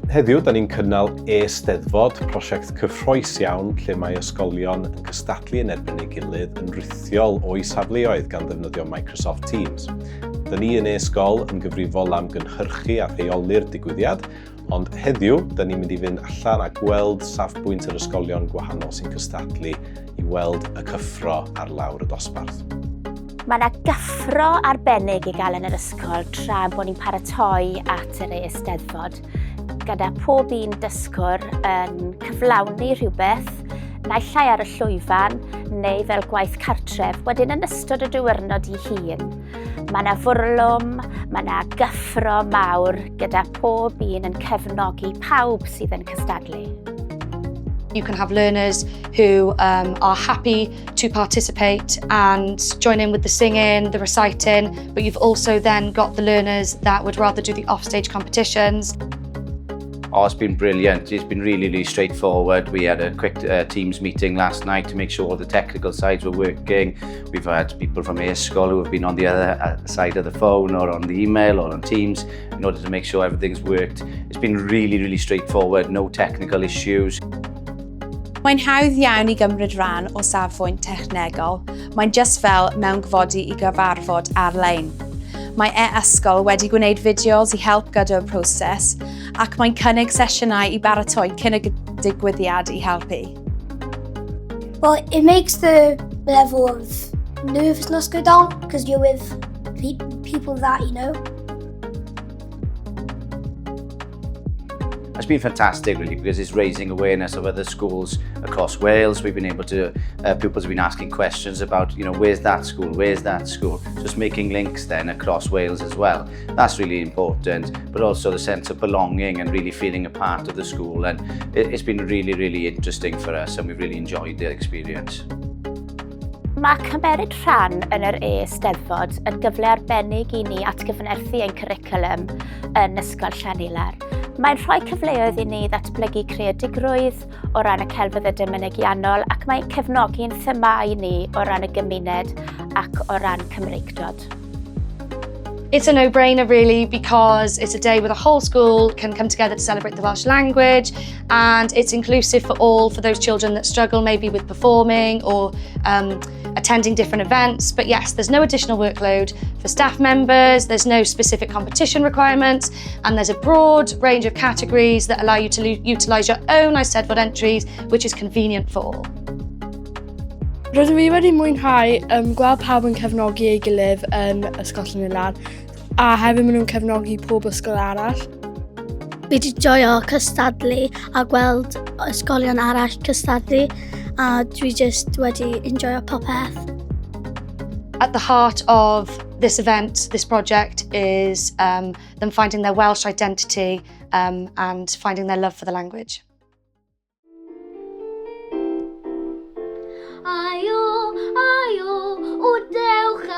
Heddiw, da ni'n cynnal E-steddfod, prosiect cyffrous iawn lle mae ysgolion yn cystadlu yn erbyn ei gilydd yn rhithiol o'i safleoedd gan ddefnyddio Microsoft Teams. Da ni yn E-sgol yn gyfrifol am gynhyrchu a rheoli'r digwyddiad, ond heddiw, da ni'n mynd i fynd allan a gweld safbwynt yr ysgolion gwahanol sy'n cystadlu i weld y cyffro ar lawr y dosbarth. Mae yna gyffro arbennig i gael yn yr ysgol tra bod ni'n paratoi at yr E-steddfod, gyda pob un dysgwr yn cyflawni rhywbeth, naill ai ar y llwyfan neu fel gwaith cartref, wedyn yn ystod y diwrnod ei hun. Mae yna fwrlwm, mae yna gyffro mawr gyda pob un yn cefnogi pawb sydd yn cystadlu. You can have learners who are happy to participate and join in with the singing, the reciting, but you've also then got the learners that would rather do the offstage competitions. Oh, it's been brilliant. It's been really straightforward. We had a quick Teams meeting last night to make sure all the technical sides were working. We've had people from E-sgol who have been on the other side of the phone or on the email or on Teams in order to make sure everything's worked. It's been really straightforward, no technical issues. Mae'n hawdd iawn i gymryd rhan o safbwynt technegol. Mae'n just fel mewn gyfodi i gyfarfod ar-lein. Mae E-ysgol wedi gwneud fideos i help gyda'r proses ac mae'n cynnig sesiynau i baratoi cyn y digwyddiad i helpu. Well, it makes the level of nervousness go down because you're with people that you know. It's been fantastic really because it's raising awareness of other schools across Wales. We've been able to, pupils have been asking questions about, where's that school? Just making links then across Wales as well. That's really important, but also the sense of belonging and really feeling a part of the school. And it's been really interesting for us and we've really enjoyed the experience. Mae cymeryd rhan yn yr E-steddfod yn gyfle arbennig i ni atgyfnerthu ein cwricwlwm yn Ysgol Llanhilar. Mae'n rhoi cyfleoedd i ni ddatblygu creadigrwydd o ran y celfyddydau mynegiannol ac mae'n cefnogi'n themau ni o ran y gymuned ac o ran Cymreigdod. It's a no-brainer really because it's a day where the whole school can come together to celebrate the Welsh language and it's inclusive for all, for those children that struggle maybe with performing or attending different events. But yes, there's no additional workload for staff members, there's no specific competition requirements, and there's a broad range of categories that allow you to utilise your own E-steddfod entries, which is convenient for all. Rydw i wedi mwynhau gweld pawb yn cefnogi ei gilydd yn Ysgol Llanhilar a hefyd maen nhw'n cefnogi pob ysgol arall. Fi wedi joio cystadlu a gweld ysgolion arall cystadlu a dwi just wedi enjoyo popeth. At the heart of this event, this project, is them finding their Welsh identity and finding their love for the language. Ayo, o dewch